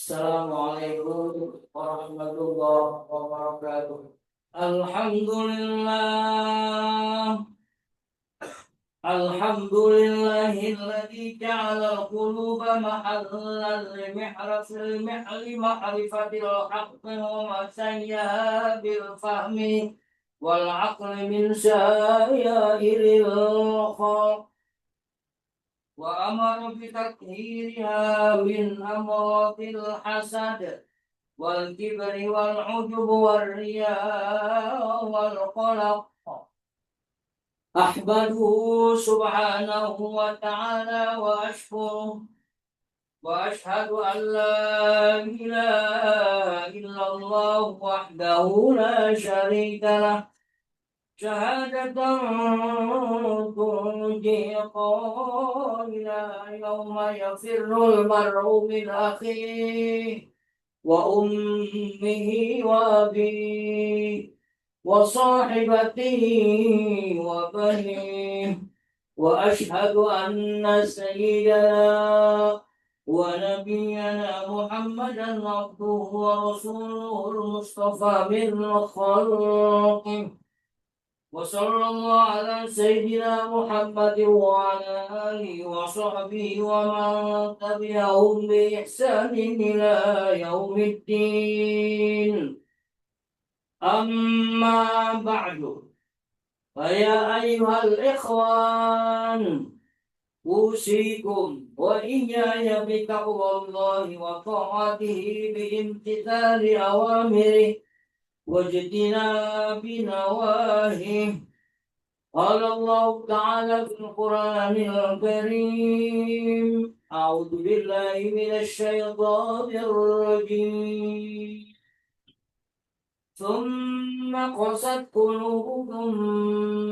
Assalamualaikum warahmatullahi wabarakatuh. Alhamdulillah. Alhamdulillahilladzi ja'ala al-quluba mahallan li ma'rifatil haqqi wa masayya bil fahmi wal aqli min syairil khalq wa amara bi tathhiriha min amradil hasad wal kibri wal ujub wal riya wal qalaq. Ahmaduhu subhanahu wa ta'ala wa ashkuruh wa ashhadu an la ilaha illallah wahdahu la syarika lah syahadatan turji qailan yawma yafirrul mar'u min akhihi wa ummihi wa abihi wa sahibatihi wa banihi wa ashhadu anna sayyidana wa nabiyyana Muhammadan abduhu wa rasuluhul mustafa min khalqih wa sallallahu ala sayyidina Muhammadin wa ala alihi wa sahbihi wa man tabi'ahum bi ihsanin ila yaumiddin. Amma ba'du, faya ayyuhal ikhwan, usikum wa iyaya bitaqwallahi wa ta'atihi biimtithali awamirihi wa ijtinabi nawahihi. Qala Allah ta'ala fil Qur'anil Karim, a'udzu billahi minasy syaithanir rajim. ثم قست قلوبكم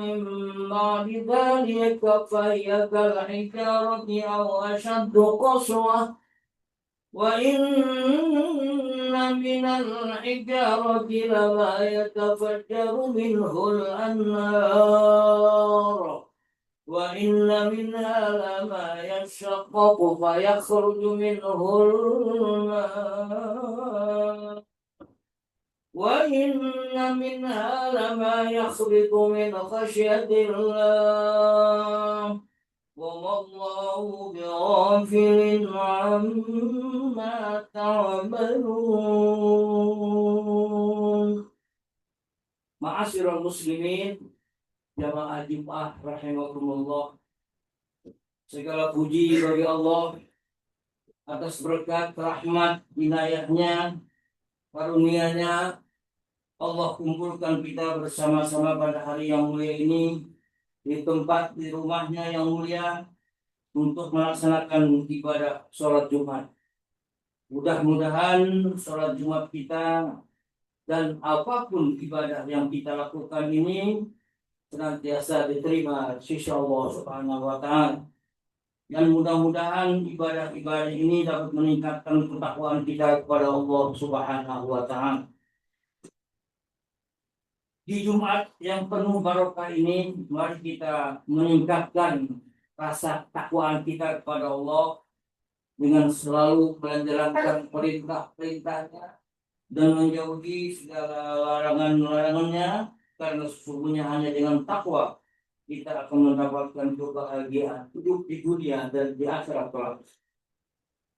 من بعد ذلك فهي كالحجارة أو أشد قسوة وإن من الحجارة لما يتفجر منه الأنهار وإن منها لما يشقق فيخرج منه الماء وإن منها لما يخبط من خشية الله وما الله بغافل عما تعملون. Ma'asyiral muslimin, jamaah Jumat rahimakumullah. Segala puji bagi Allah atas berkat, rahmat, inayahnya, karunia-Nya. Allah kumpulkan kita bersama-sama pada hari yang mulia ini di tempat di rumahnya yang mulia untuk melaksanakan ibadah sholat Jumat. Mudah-mudahan sholat Jumat kita dan apapun ibadah yang kita lakukan ini senantiasa diterima sisi Allah Subhanahu wa Ta'ala. Dan mudah-mudahan ibadah-ibadah ini dapat meningkatkan ketakwaan kita kepada Allah Subhanahu wa Ta'ala. Di Jumat yang penuh barokah ini, mari kita meningkatkan rasa takwaan kita kepada Allah dengan selalu menjalankan perintah-perintahnya dan menjauhi segala larangan-larangannya, karena sesungguhnya hanya dengan takwa kita akan mendapatkan kebahagiaan hidup di dunia dan di akhirat kelak.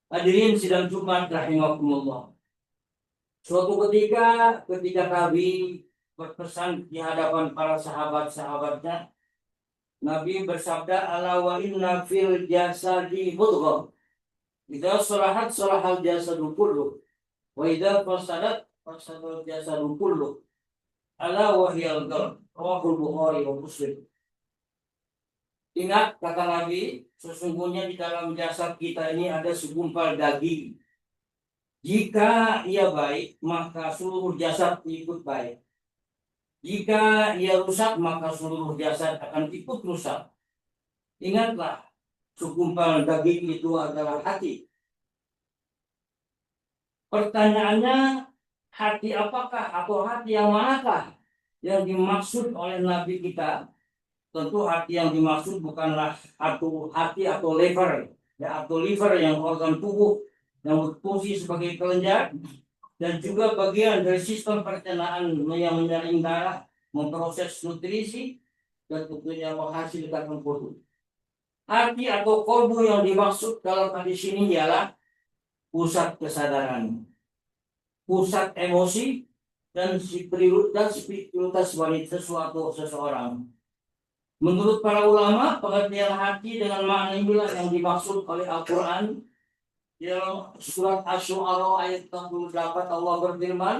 Hadirin sidang Jumat rahimakumullah. Suatu ketika Nabi berpesan di hadapan para sahabat-sahabatnya, Nabi bersabda, ala wa inna fil jasadi mudghah, idza salahat salahal jasadu kullu wa idza fasadat fasadal jasadu kullu, ala wa hiyal qalb. Rawahul Bukhari wa Muslim. Ingat kata Nabi, sesungguhnya di dalam jasad kita ini ada segumpal daging. Jika ia baik, maka seluruh jasad ikut baik. Jika ia rusak, maka seluruh jasad akan ikut rusak. Ingatlah, segumpal daging itu adalah hati. Pertanyaannya, hati apakah atau hati yang manakah yang dimaksud oleh Nabi kita? Tentu hati yang dimaksud bukanlah hati atau liver, ya, atau liver yang organ tubuh yang berfungsi sebagai kelenjar dan juga bagian dari sistem pencernaan yang menyaring darah, memproses nutrisi, dan tentunya menghasilkan empedu. Hati atau kolbu yang dimaksud dalam hadis ini ialah pusat kesadaran, pusat emosi, dan spiritualitas wanita seseorang. Menurut para ulama, pengertian hati dengan makna inilah yang dimaksud oleh Al-Quran. Dalam surat Asy-Syu'ara ayat 68 Allah berfirman,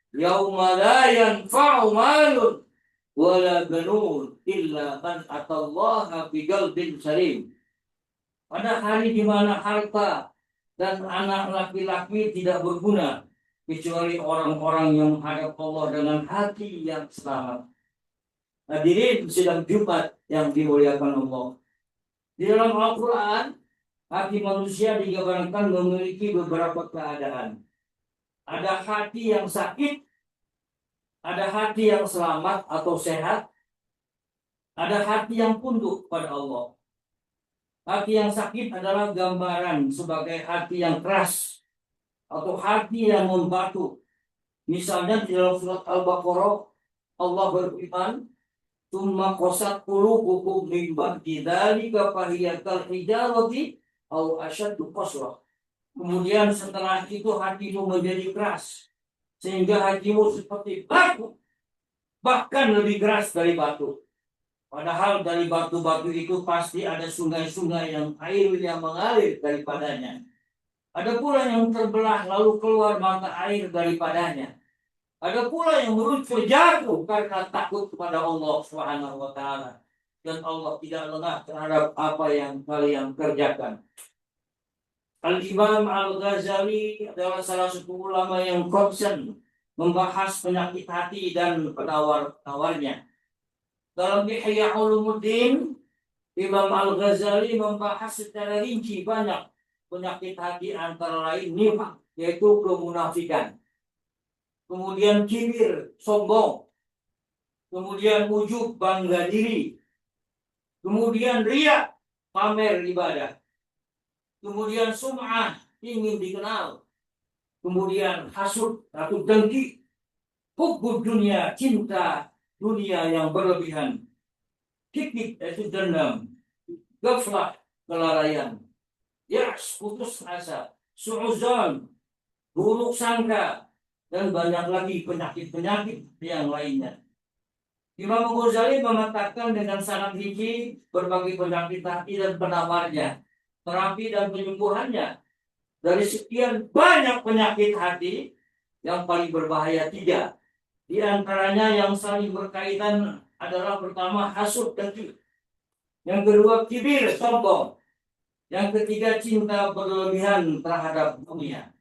"Yauma la yanfa'u malun wala banun illa man atallaha biqalbin salim." Pada hari di mana harta dan anak laki-laki tidak berguna kecuali orang-orang yang menghadap Allah dengan hati yang selamat. Hadirin sidang Jumat yang dimuliakan Allah. Di dalam Al-Quran, hati manusia digambarkan memiliki beberapa keadaan. Ada hati yang sakit, ada hati yang selamat atau sehat, ada hati yang tunduk pada Allah. Hati yang sakit adalah gambaran sebagai hati yang keras atau hati yang membatu. Misalnya di dalam surat Al-Baqarah, Allah berfirman, "Tsumma qasat qulubukum min ba'di dzalika fahiya kal hijarati aw asyaddu qaswa." Kemudian setelah itu hatimu menjadi keras sehingga hatimu seperti batu, bahkan lebih keras dari batu. Padahal dari batu-batu itu pasti ada sungai-sungai yang airnya mengalir daripadanya. Ada pula yang terbelah lalu keluar mata air daripadanya. Ada pula yang meruncur jatuh karena takut kepada Allah Subhanahu wa taala. Dan Allah tidak lengah terhadap apa yang kalian kerjakan. Al-Imam Al-Ghazali adalah salah satu ulama yang concern membahas penyakit hati dan penawar-penawarnya. Dalam Ihya Ulumuddin, Imam Al-Ghazali membahas secara rinci banyak penyakit hati antara lain nifaq, yaitu kemunafikan. Kemudian kibir, sombong. Kemudian ujub, bangga diri. Kemudian riya, pamer ibadah. Kemudian sum'ah, ingin dikenal. Kemudian hasud atau dengki. Hubbud dunia, cinta dunia yang berlebihan. Kikit, yaitu dendam. Ghaflah, kelalaian. Ya'as, putus asa. Su'uzan, buruk sangka. Dan banyak lagi penyakit-penyakit yang lainnya. Imam Ghazali memetakan dengan sangat rinci berbagai penyakit hati dan penawarnya, terapi dan penyembuhannya. Dari sekian banyak penyakit hati, yang paling berbahaya 3. Di antaranya yang saling berkaitan adalah pertama hasud dan kibir. Yang kedua kibir, sombong. Yang ketiga cinta berlebihan terhadap dunia.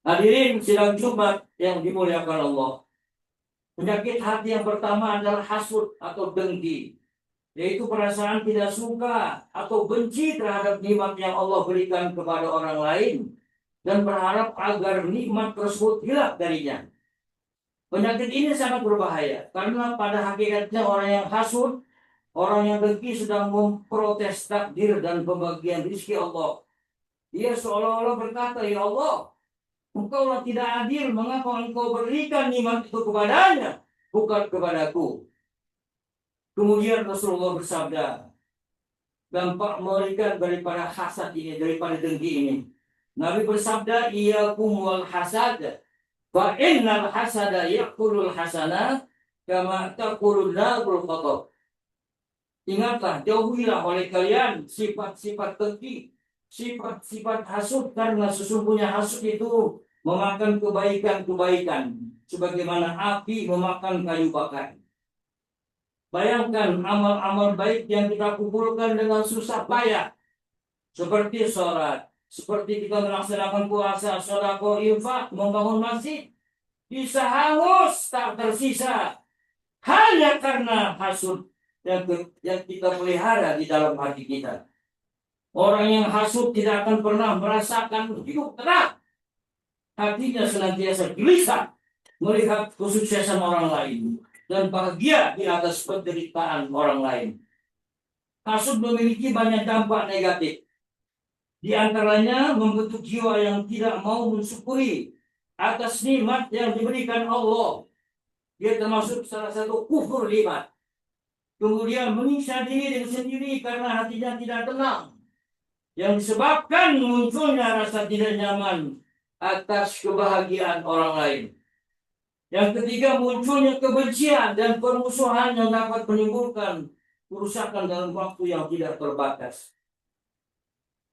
Hadirin sidang Jumat yang dimuliakan Allah. Penyakit hati yang pertama adalah hasud atau dengki, yaitu perasaan tidak suka atau benci terhadap nikmat yang Allah berikan kepada orang lain dan berharap agar nikmat tersebut hilang darinya. Penyakit ini sangat berbahaya karena pada hakikatnya orang yang hasud, orang yang dengki sedang memprotes takdir dan pembagian rezeki Allah. Dia seolah-olah berkata, "Ya Allah, Engkaulah tidak adil, mengapa Engkau berikan nikmat itu kepadanya, bukan kepadaku?" Kemudian Rasulullah bersabda, dampak mengerikan daripada hasad ini, daripada dengki ini. Nabi bersabda, "Iyyakum wal hasad, fa innal hasada ya'kulul hasanat kama ta'kulun narul qatab." Ingatlah, jauhilah oleh kalian sifat-sifat dengki, sifat-sifat hasud, karena sesungguhnya hasud itu memakan kebaikan-kebaikan sebagaimana api memakan kayu bakar. Bayangkan amal-amal baik yang kita kumpulkan dengan susah payah, seperti sholat, seperti kita melaksanakan puasa, sedekah, infak, membangun masjid, bisa hangus tak tersisa hanya karena hasud yang kita pelihara di dalam hati kita. Orang yang hasud tidak akan pernah merasakan hidup tenang. Hatinya senantiasa gelisah melihat kesuksesan orang lain dan bahagia di atas penderitaan orang lain. Hasud memiliki banyak dampak negatif. Di antaranya membentuk jiwa yang tidak mau mensyukuri atas nikmat yang diberikan Allah. Dia termasuk salah satu kufur nikmat. Kemudian menyiksa diri dengan sendiri karena hatinya tidak tenang, yang disebabkan munculnya rasa tidak nyaman atas kebahagiaan orang lain. Yang ketiga, munculnya kebencian dan permusuhan yang dapat menimbulkan kerusakan dalam waktu yang tidak terbatas.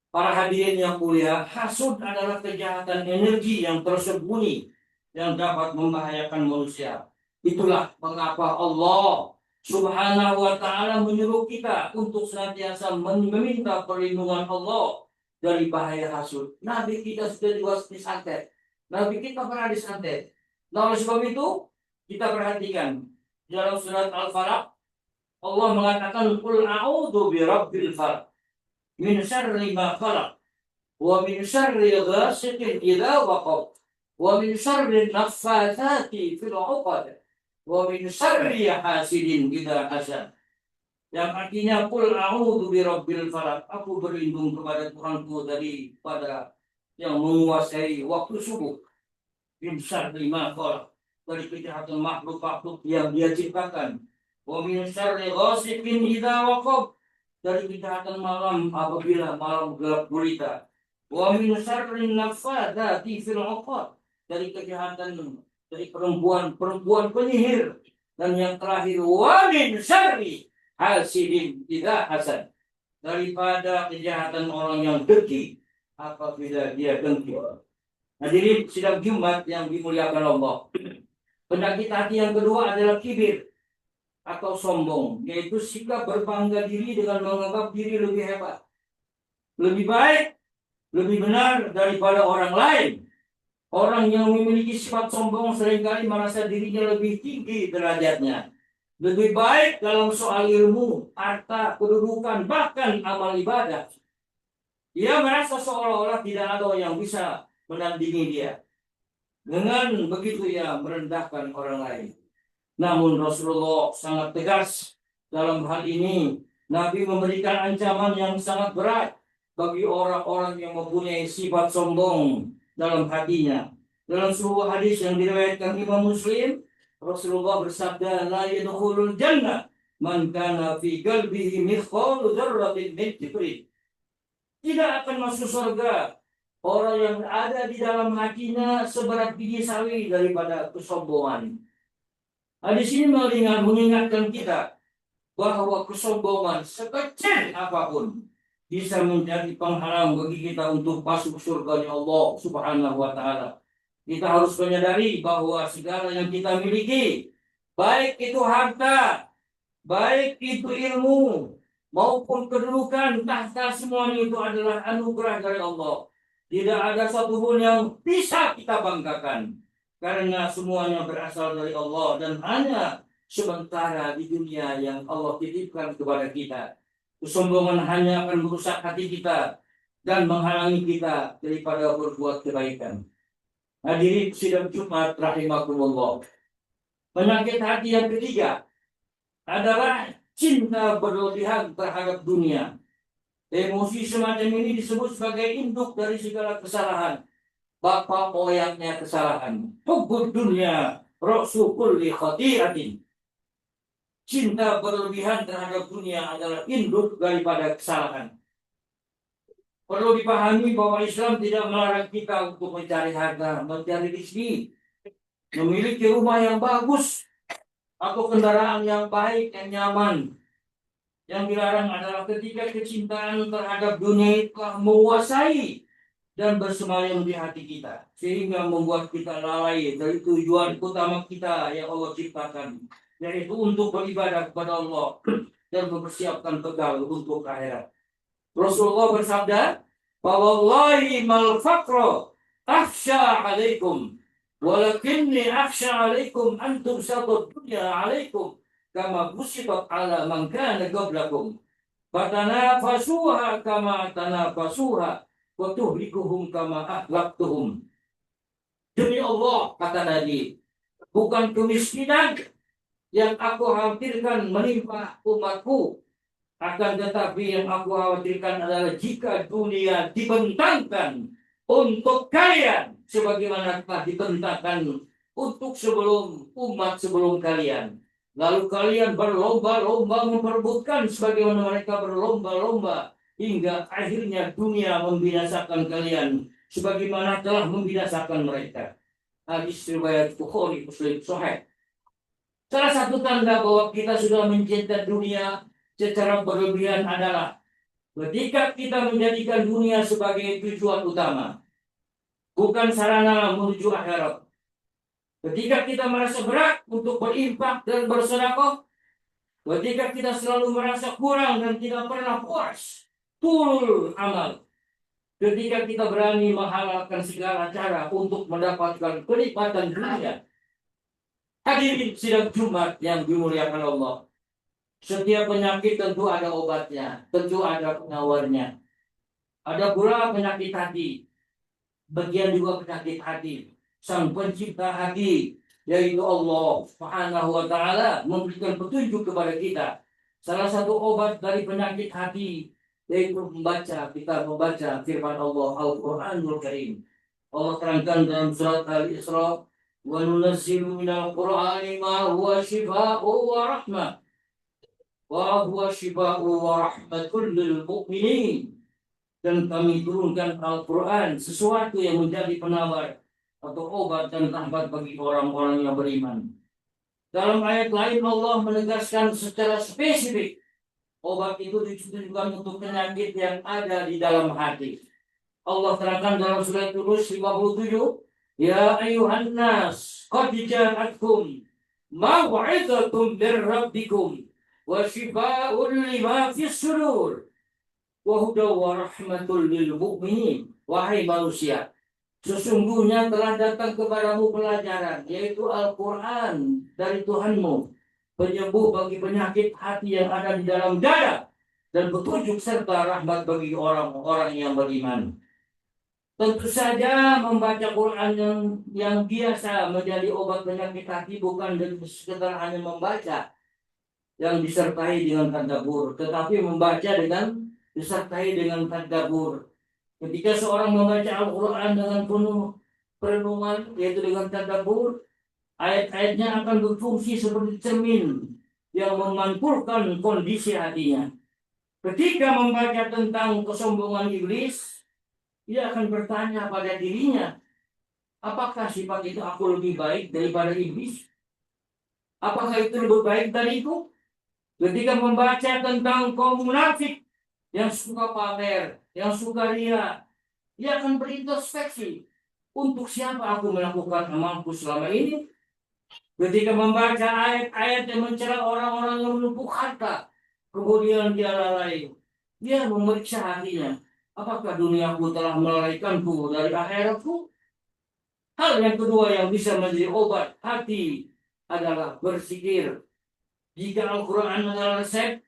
Para hadirin yang mulia, hasud adalah kejahatan energi yang tersembunyi yang dapat membahayakan manusia. Itulah mengapa Allah Subhanahu wa ta'ala menyuruh kita untuk senantiasa meminta perlindungan Allah dari bahaya hasud. Nabi kita sudah disantet. Nabi kita pernah disantet. Nah, oleh sebab itu, kita perhatikan dalam surat Al-Falaq, Allah mengatakan, "Qul a'udzu birabbil falaq, min syarri ma khalaq, wa min syarri ghasiqin idza waqab, wa min syarri naffatsati fil 'uqad, wa min syarri hasidin idza hasad." Yang artinya, "Qul a'udzu birabbil falaq," aku berlindung kepada Tuhanku daripada yang menguasai waktu subuh. Min syarri ma khalaq, dari kejahatan makhluk-makhluk yang dia ciptakan. Wa min syarri ghasiqin idza waqab, dari kejahatan malam apabila malam gelap gulita. Wa min syarri naffatsati fil 'uqad, dari kejahatan dari perempuan penyihir. Dan yang terakhir, wa min syarri hasidin idza hasad, daripada kejahatan orang yang dengki apabila dia dengki. Hadirin sidang Jumat yang dimuliakan Allah. Penyakit hati yang kedua adalah kibir atau sombong, yaitu sikap berbangga diri dengan menganggap diri lebih hebat, lebih baik, lebih benar daripada orang lain. Orang yang memiliki sifat sombong seringkali merasa dirinya lebih tinggi derajatnya, lebih baik dalam soal ilmu, harta, kedudukan, bahkan amal ibadah. Ia merasa seolah-olah tidak ada yang bisa menandingi dia. Dengan begitu ia merendahkan orang lain. Namun Rasulullah sangat tegas dalam hal ini. Nabi memberikan ancaman yang sangat berat bagi orang-orang yang mempunyai sifat sombong dalam hatinya. Dalam sebuah hadis yang diriwayatkan Imam Muslim, Rasulullah bersabda, "La yadkhulul jannah man kana fi qalbihi mithqalu dzarratin min kibrin." Tidak akan masuk surga orang yang ada di dalam hatinya seberat biji sawi daripada kesombongan. Hadis ini mengingatkan kita bahwa kesombongan sekecil apapun bisa menjadi penghalang bagi kita untuk masuk surga Allah Subhanahu wa ta'ala. Kita harus menyadari bahwa segala yang kita miliki, baik itu harta, baik itu ilmu, maupun kedudukan, tahta, semuanya itu adalah anugerah dari Allah. Tidak ada satupun yang bisa kita banggakan, karena semuanya berasal dari Allah dan hanya sementara di dunia yang Allah titipkan kepada kita. Kesombongan hanya akan merusak hati kita dan menghalangi kita daripada berbuat kebaikan. Hadirin sidang Jumat rahimakumullah. Penyakit hati yang ketiga adalah cinta berlebihan terhadap dunia. Emosi semacam ini disebut sebagai induk dari segala kesalahan, bapak moyangnya kesalahan. Hubbud dunya ra'su kulli khati'atin. Cinta berlebihan terhadap dunia adalah induk daripada kesalahan. Perlu dipahami bahwa Islam tidak melarang kita untuk mencari harta, mencari rezeki, memiliki rumah yang bagus, atau kendaraan yang baik, yang nyaman. Yang dilarang adalah ketika kecintaan terhadap dunia itu telah menguasai dan bersemayam di hati kita, sehingga membuat kita lalai dari tujuan utama kita yang Allah ciptakan, yaitu untuk beribadah kepada Allah dan mempersiapkan bekal untuk akhirat. Rasulullah bersabda, "Wallahi mal faqra akhsha alaikum, walakinni akhsha alaikum antum satud dunya alaikum kama busitat ala man kana qablakum, fatanafasuha kama tanafasuha wa tuhlikuhum kama ahlaktuhum." Demi Allah, kata Nabi, bukan kemiskinan yang aku hampirkan menimpa umatku, Akan tetapi yang aku khawatirkan adalah jika dunia dibentangkan untuk kalian sebagaimana telah dibentangkan untuk sebelum kalian. Lalu kalian berlomba-lomba memperebutkan sebagaimana mereka berlomba-lomba hingga akhirnya dunia membinasakan kalian sebagaimana telah membinasakan mereka. Hadis riwayat Bukhari Muslim Sahih. Salah satu tanda bahwa kita sudah mencintai dunia secara berlebihan adalah ketika kita menjadikan dunia sebagai tujuan utama, bukan sarana menuju akhirat. Ketika kita merasa berat untuk berinfak dan bersedekah, ketika kita selalu merasa kurang dan tidak pernah puas, turun amal. Ketika kita berani menghalalkan segala cara untuk mendapatkan kenikmatan dunia. Hadirin sidang Jumat yang dimuliakan Allah. Setiap penyakit tentu ada obatnya, tentu ada penawarnya. Ada pula penyakit hati. Bagian juga penyakit hati. Sang pencipta hati, yaitu Allah Subhanahu wa Ta'ala, memberikan petunjuk kepada kita. Salah satu obat dari penyakit hati, yaitu kita membaca firman Allah Al-Quranul Karim. Allah terangkan dalam surat Al-Isra, wa nunazzilu minal Qur'ani ma huwa shifaa'u wa rahmah. Wa huwa shifaa'u wa rahmatul lil mu'minin. Dan kami turunkan Al-Quran, sesuatu yang menjadi penawar atau obat dan rahmat bagi orang-orang yang beriman. Dalam ayat lain Allah menegaskan secara spesifik obat itu ditujukan untuk penyakit yang ada di dalam hati. Allah terangkan dalam surat Yunus 57, ya ayuhan nas qad ja'atkum maw'izatun mir rabbikum wa shifaa'un lima fis sudur wa hudaw wa rahmatul lil mu'minin. Wahai manusia, sesungguhnya telah datang kepadamu pelajaran, yaitu Al-Quran dari Tuhanmu, penyembuh bagi penyakit hati yang ada di dalam dada, dan petunjuk serta rahmat bagi orang-orang yang beriman. Tentu saja membaca Quran yang biasa menjadi obat penyakit hati bukan sekedar hanya membaca yang disertai dengan tadabbur, tetapi membaca disertai dengan tadabbur. Ketika seorang membaca Al-Quran dengan penuh perenungan, yaitu dengan tadabbur, ayat-ayatnya akan berfungsi seperti cermin yang memantulkan kondisi hatinya. Ketika membaca tentang kesombongan iblis, ia akan bertanya pada dirinya, apakah sifat itu aku lebih baik daripada iblis? Apakah itu lebih baik dariku? Ketika membaca tentang kaum munafik yang suka pamer, yang suka ria, ia akan berintrospeksi. Untuk siapa aku melakukan amalku selama ini? Ketika membaca ayat-ayat yang mencela orang-orang yang menumpuk harta, kemudian dia lalai, dia memeriksa hatinya. Apakah duniaku telah melalaikanku dari akhiratku? Hal yang kedua yang bisa menjadi obat hati adalah berzikir. Jika Al-Quran adalah resep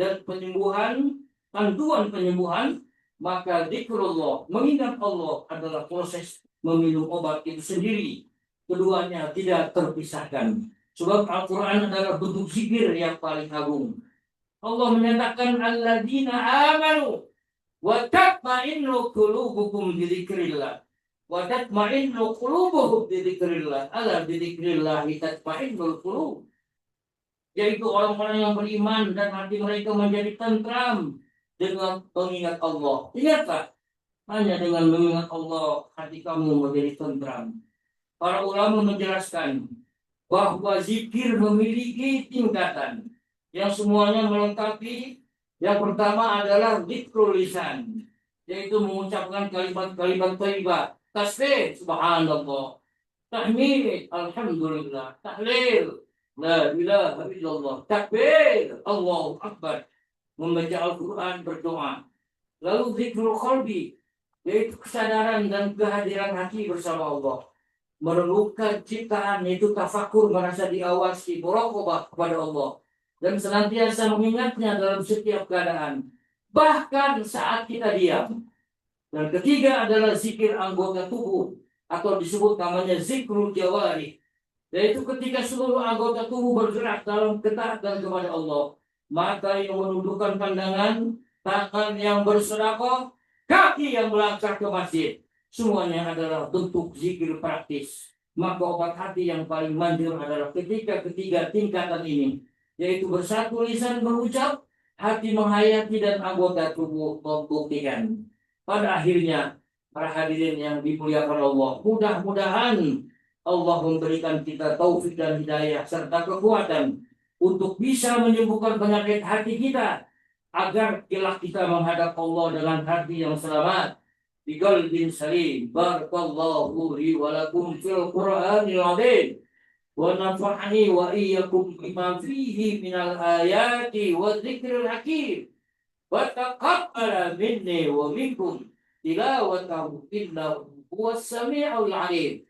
dan penyembuhan, panduan penyembuhan, maka zikrullah, mengingat Allah adalah proses meminum obat itu sendiri. Keduanya tidak terpisahkan. Sebab Al-Quran adalah bentuk zikir yang paling agung. Allah menyatakan alladzina amanu wa tatma'innu qulubuhum bi dzikrillah. Wa tatma'innu qulubuhum bi dzikrillah. Ala bi dzikrillah tatma'innul qulub. Yaitu orang-orang yang beriman dan hati mereka menjadi tentram dengan mengingat Allah. Ingatlah, hanya dengan mengingat Allah hati kamu menjadi tentram. Para ulama menjelaskan bahwa zikir memiliki tingkatan yang semuanya melengkapi. Yang pertama adalah zikrul lisan, yaitu mengucapkan kalimat-kalimat thayyibah, tasbih subhanallah, tahmid alhamdulillah, tahlil la ilaha illallah, takbir Allahu akbar, membaca Al-Quran, berdoa. Lalu zikrul qalbi, yaitu kesadaran dan kehadiran hati bersama Allah, merenungkan ciptaan, yaitu tafakur, merasa diawasi, muraqabah kepada Allah, dan senantiasa mengingatnya dalam setiap keadaan, bahkan saat kita diam. Dan ketiga adalah zikir anggota tubuh, atau disebut namanya zikrul jawari, yaitu ketika seluruh anggota tubuh bergerak dalam ketaatan kepada Allah, mata yang menundukkan pandangan, tangan yang bersedekah, kaki yang melangkah ke masjid. Semuanya adalah bentuk zikir praktis. Maka obat hati yang paling manjur adalah ketika ketiga tingkatan ini, yaitu bersatu lisan berucap, hati menghayati dan anggota tubuh membuktikan. Pada akhirnya, para hadirin yang dimuliakan Allah, mudah-mudahan Allah memberikan kita taufik dan hidayah serta kekuatan untuk bisa menyembuhkan penyakit hati kita agar kelak kita menghadap Allah dengan hati yang selamat bi qalbin salim. Barakallahu li wa lakum fil Qur'anil azim wa nafa'ani wa iyyakum bima fihi minal ayati wa dzikril hakim wa taqabbala minni wa minkum tilawatahu innahu huwas sami'ul alim.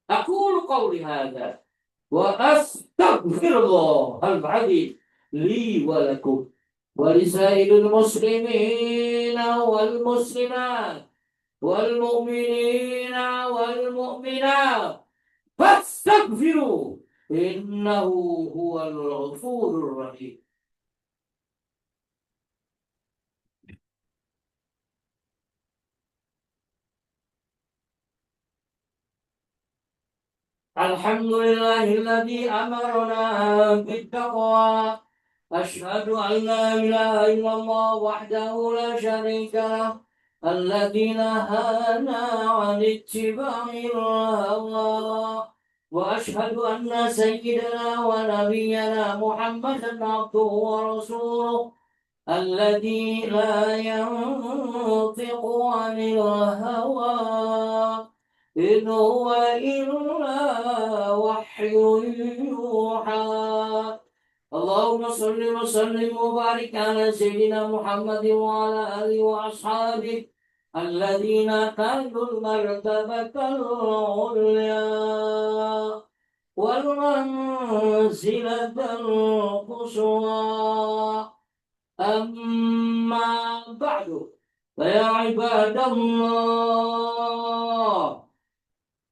أقول قولي هذا وأستغفر الله العظيم لي ولكم ولسائر المسلمين والمسلمات والمؤمنين والمؤمنات فاستغفروا إنه هو الغفور الرحيم. الحمد لله الذي أمرنا بالتقوى. أشهد أن لا إله إلا الله وحده لا شريك له الذي نهانا عن اتباع الهوى. وأشهد أن سيدنا ونبينا محمدا عبده ورسوله الذي لا ينطق عن الهوى إن هو إلا وحي يوحى. اللهم صل وسلم وبارك على سيدنا محمد وعلى آله وأصحابه الذين نالوا المرتبة العليا والمنزلة القصوى. أما بعد فيا عباد الله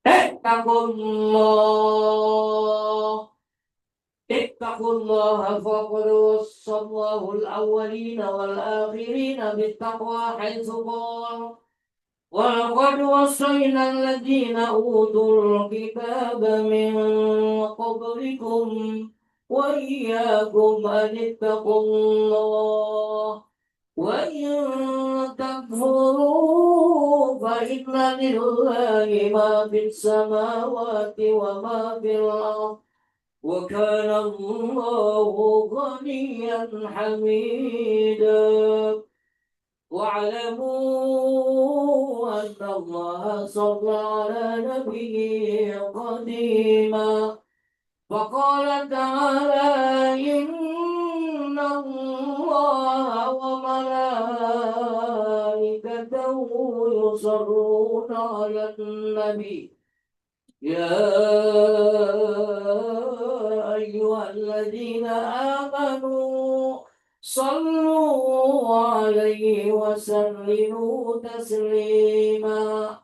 اتقوا الله اتقوا الله فقد وصى الله الأولين والآخرين بالتقوى حيث قال ولقد وصينا الذين أوتوا الكتاب من قبلكم وإياكم أن اتقوا الله وإن تكفروا فإن لله ما في السماوات وما في الأرض وكان الله غنيا حميدا. واعلموا أن الله صلى على نبيه قديما فقال تعالى إن الله وملائكته يصلون على النبي يا أيها الذين آمنوا صلوا عليه وسلموا تسليما.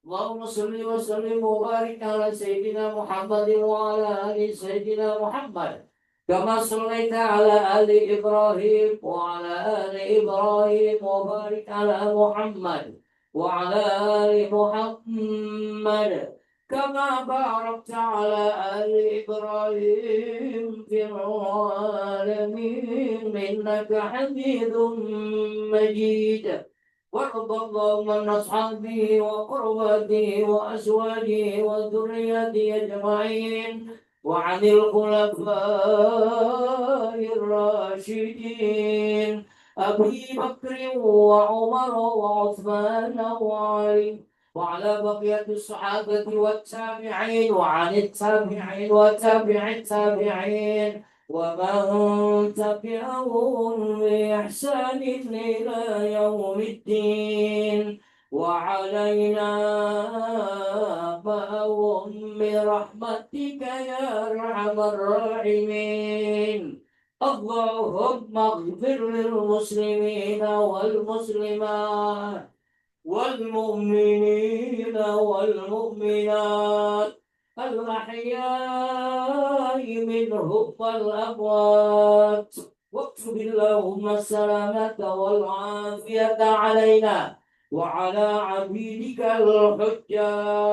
اللهم صل وسلم وبارك على سيدنا محمد وعلى آل سيدنا محمد كما صليت على آل إبراهيم وعلى آل إبراهيم وبارك على محمد وعلى آل محمد كما باركت على آل إبراهيم في العالمين إنك حميد مجيد. وارض اللهم عن أصحابه وقرباته وأزواجه وذريته أجمعين وعن الخلفاء الراشدين أبي بكر وعمر وعثمان وعلي وعلى بقية الصحابة والتابعين وعن التابعين وتابع التابعين ومن تبعهم بإحسان إلى يوم الدين وعلينا معهم برحمتك يا أرحم الراحمين. اللهم اغفر للمسلمين والمسلمات والمؤمنين والمؤمنات الأحياء منهم والأموات واكتب اللهم السلامة والعافية علينا وعلى عبيدك الحجاج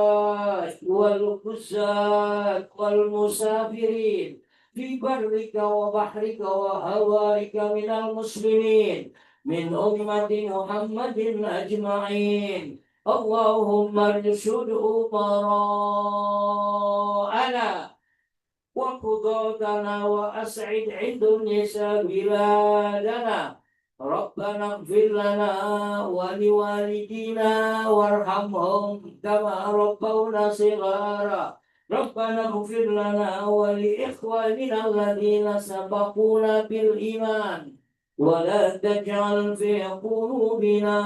والقساة والمسافرين في برك وبحرك وهوارك من المسلمين من أمة محمد أجمعين. اللهم ارشد أمراءنا وقضاتنا وأسعد عند النساء بلادنا. ربنا اغفر لنا ولوالدينا وارحمهم كما ربونا صغارا. ربنا اغفر لنا ولإخواننا الذين سبقونا بالإيمان ولا تجعل في قلوبنا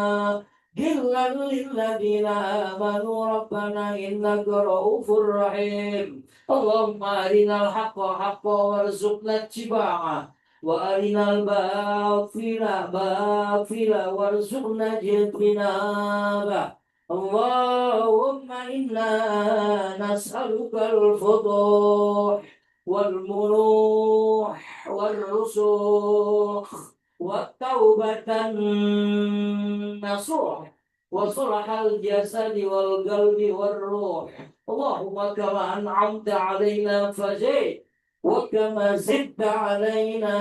غلا للذين آمنوا ربنا إنك رؤوف رحيم. اللهم أرنا الحق حقا وارزقنا اتباعه وأرنا الباطل باطلا وارزقنا اجتنابه. اللهم إنا نسألك الفتوح والمنوح والرسوخ والتوبة النصوح وصلح الجسد والقلب والروح. اللهم كما أنعمت علينا فزد وكما زدت علينا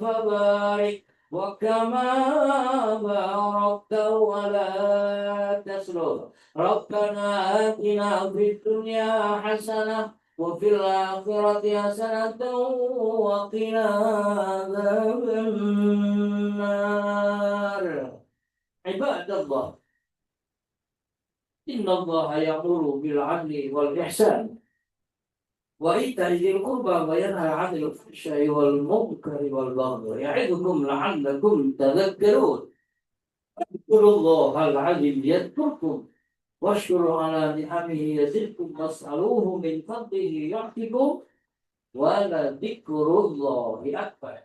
فبارك وكما باركت ولا تسلم. ربنا آتنا في الدنيا حسنة وفي الآخرة حسنة وقنا عذاب النار. عباد الله، إن الله يأمر بالعدل والإحسان وإيتاء ذي القربى وينهى عن الفحشاء والمنكر والبغي يعظكم لعلكم تذكرون. اذكروا الله العظيم يذكركم واشكروا على نعمه يزدكم واسألوه من فضله يعطكم ولذكر الله أكبر.